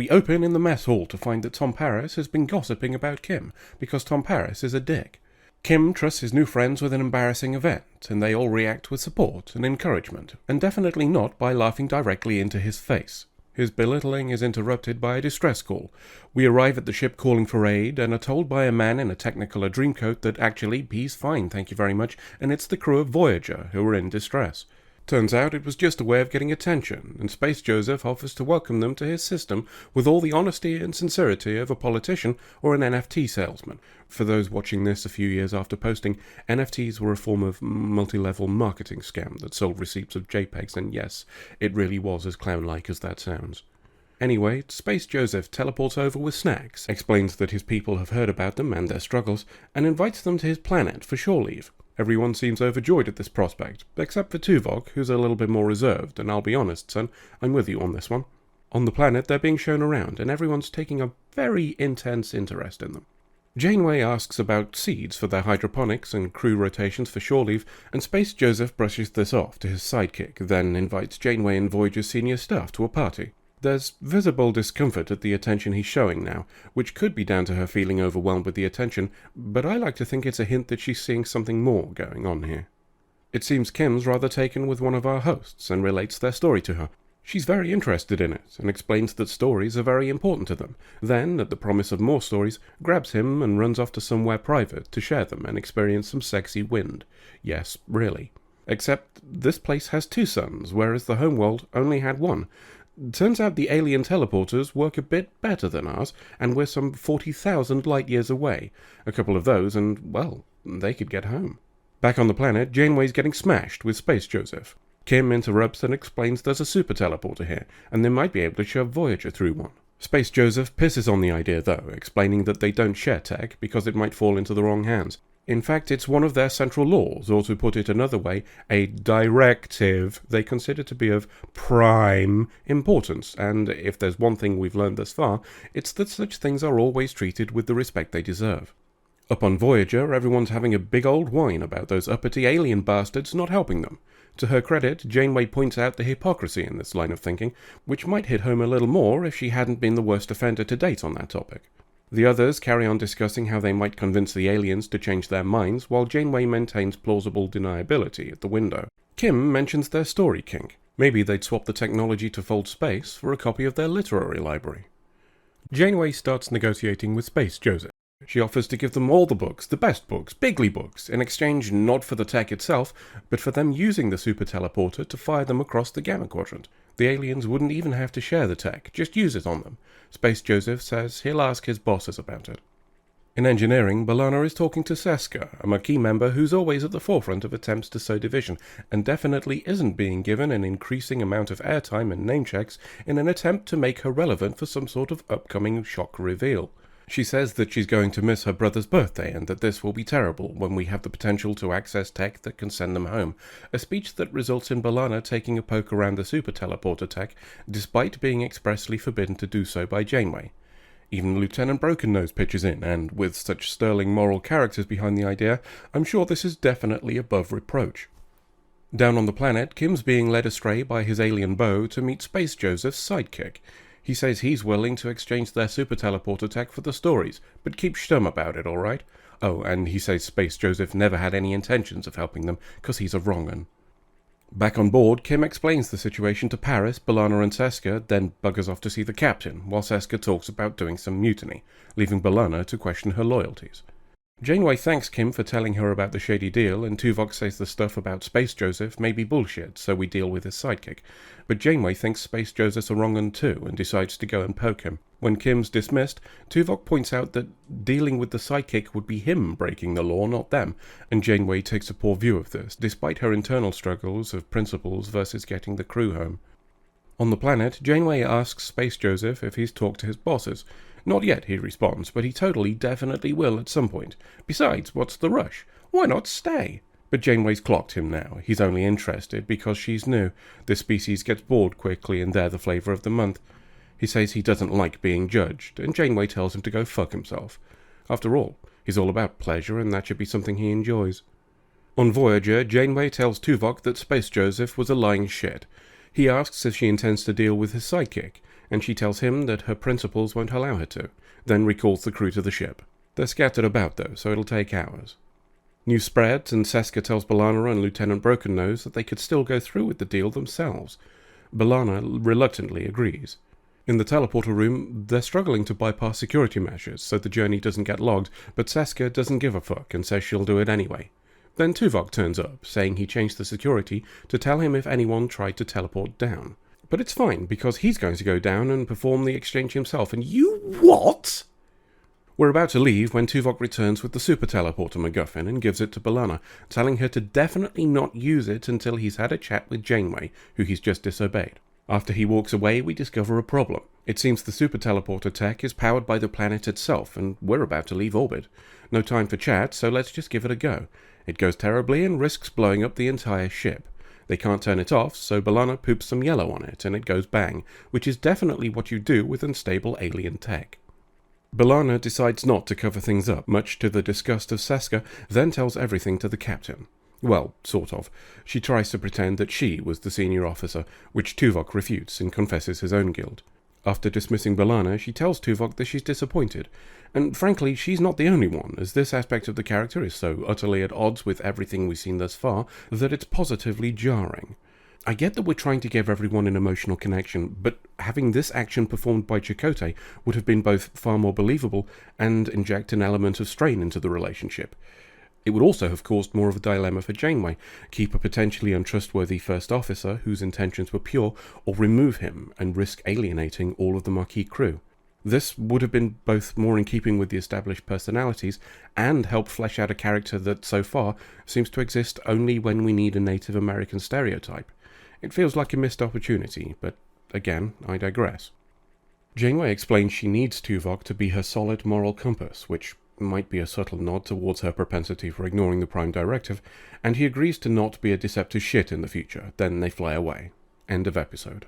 We open in the mess hall to find that Tom Paris has been gossiping about Kim, because Tom Paris is a dick. Kim trusts his new friends with an embarrassing event, and they all react with support and encouragement, and definitely not by laughing directly into his face. His belittling is interrupted by a distress call. We arrive at the ship calling for aid, and are told by a man in a Technicolor Dreamcoat that actually he's fine, thank you very much, and it's the crew of Voyager who are in distress. Turns out it was just a way of getting attention, and Space Joseph offers to welcome them to his system with all the honesty and sincerity of a politician or an NFT salesman. For those watching this a few years after posting, NFTs were a form of multi-level marketing scam that sold receipts of JPEGs, and yes, it really was as clown-like as that sounds. Anyway, Space Joseph teleports over with snacks, explains that his people have heard about them and their struggles, and invites them to his planet for shore leave. Everyone seems overjoyed at this prospect, except for Tuvok, who's a little bit more reserved, and I'll be honest, son, I'm with you on this one. On the planet, they're being shown around, and everyone's taking a very intense interest in them. Janeway asks about seeds for their hydroponics and crew rotations for shore leave, and Space Joseph brushes this off to his sidekick, then invites Janeway and Voyager's senior staff to a party. There's visible discomfort at the attention he's showing now, which could be down to her feeling overwhelmed with the attention, but I like to think it's a hint that she's seeing something more going on here. It seems Kim's rather taken with one of our hosts and relates their story to her. She's very interested in it, and explains that stories are very important to them, then, at the promise of more stories, grabs him and runs off to somewhere private to share them and experience some sexy wind. Yes, really. Except this place has 2 suns, whereas the homeworld only had 1. Turns out the alien teleporters work a bit better than ours, and we're some 40,000 light-years away. A couple of those, and, well, they could get home. Back on the planet, Janeway's getting smashed with Space Joseph. Kim interrupts and explains there's a super teleporter here, and they might be able to shove Voyager through one. Space Joseph pisses on the idea, though, explaining that they don't share tech because it might fall into the wrong hands. In fact, it's one of their central laws, or to put it another way, a directive they consider to be of prime importance, and if there's one thing we've learned thus far, it's that such things are always treated with the respect they deserve. Up on Voyager, everyone's having a big old whine about those uppity alien bastards not helping them. To her credit, Janeway points out the hypocrisy in this line of thinking, which might hit home a little more if she hadn't been the worst offender to date on that topic. The others carry on discussing how they might convince the aliens to change their minds, while Janeway maintains plausible deniability at the window. Kim mentions their story kink. Maybe they'd swap the technology to fold space for a copy of their literary library. Janeway starts negotiating with Space Joseph. She offers to give them all the books, the best books, bigly books, in exchange not for the tech itself, but for them using the super teleporter to fire them across the Gamma Quadrant. The aliens wouldn't even have to share the tech, just use it on them. Space Joseph says he'll ask his bosses about it. In engineering, B'Elanna is talking to Seska, a Maquis member who's always at the forefront of attempts to sow division, and definitely isn't being given an increasing amount of airtime and name checks in an attempt to make her relevant for some sort of upcoming shock reveal. She says that she's going to miss her brother's birthday and that this will be terrible when we have the potential to access tech that can send them home, a speech that results in B'Elanna taking a poke around the super teleporter tech, despite being expressly forbidden to do so by Janeway. Even Lieutenant Broken Nose pitches in, and with such sterling moral characters behind the idea, I'm sure this is definitely above reproach. Down on the planet, Kim's being led astray by his alien beau to meet Space Joseph's sidekick. He says he's willing to exchange their super teleporter tech for the stories, but keep stum about it, alright? Oh, and he says Space Joseph never had any intentions of helping them, 'cause he's a wrong-un. Back on board, Kim explains the situation to Paris, B'Elanna and Seska, then buggers off to see the captain, while Seska talks about doing some mutiny, leaving B'Elanna to question her loyalties. Janeway thanks Kim for telling her about the shady deal, and Tuvok says the stuff about Space Joseph may be bullshit, so we deal with his sidekick. But Janeway thinks Space Joseph's a wrong-un too, and decides to go and poke him. When Kim's dismissed, Tuvok points out that dealing with the sidekick would be him breaking the law, not them, and Janeway takes a poor view of this, despite her internal struggles of principles versus getting the crew home. On the planet, Janeway asks Space Joseph if he's talked to his bosses. Not yet, he responds, but he totally definitely will at some point. Besides, what's the rush? Why not stay? But Janeway's clocked him now. He's only interested because she's new. This species gets bored quickly, and they're the flavour of the month. He says he doesn't like being judged, and Janeway tells him to go fuck himself. After all, he's all about pleasure, and that should be something he enjoys. On Voyager, Janeway tells Tuvok that Space Joseph was a lying shit. He asks if she intends to deal with his sidekick, and she tells him that her principles won't allow her to, then recalls the crew to the ship. They're scattered about though, so it'll take hours. News spreads, and Seska tells B'Elanna and Lieutenant Broken Nose that they could still go through with the deal themselves. B'Elanna reluctantly agrees. In the teleporter room, they're struggling to bypass security measures so the journey doesn't get logged, but Seska doesn't give a fuck and says she'll do it anyway. Then Tuvok turns up, saying he changed the security to tell him if anyone tried to teleport down. But it's fine, because he's going to go down and perform the exchange himself, and you what? We're about to leave when Tuvok returns with the super teleporter MacGuffin and gives it to B'Elanna, telling her to definitely not use it until he's had a chat with Janeway, who he's just disobeyed. After he walks away, we discover a problem. It seems the super teleporter tech is powered by the planet itself, and we're about to leave orbit. No time for chat, so let's just give it a go. It goes terribly and risks blowing up the entire ship. They can't turn it off, so B'Elanna poops some yellow on it, and it goes bang, which is definitely what you do with unstable alien tech. B'Elanna decides not to cover things up, much to the disgust of Seska, then tells everything to the captain. Well, sort of. She tries to pretend that she was the senior officer, which Tuvok refutes and confesses his own guilt. After dismissing B'Elanna, she tells Tuvok that she's disappointed. And frankly, she's not the only one, as this aspect of the character is so utterly at odds with everything we've seen thus far that it's positively jarring. I get that we're trying to give everyone an emotional connection, but having this action performed by Chakotay would have been both far more believable and inject an element of strain into the relationship. It would also have caused more of a dilemma for Janeway: keep a potentially untrustworthy first officer whose intentions were pure, or remove him and risk alienating all of the Maquis crew. This would have been both more in keeping with the established personalities and helped flesh out a character that, so far, seems to exist only when we need a Native American stereotype. It feels like a missed opportunity, but again, I digress. Janeway explains she needs Tuvok to be her solid moral compass, which might be a subtle nod towards her propensity for ignoring the Prime Directive, and he agrees to not be a deceptive shit in the future. Then they fly away. End of episode.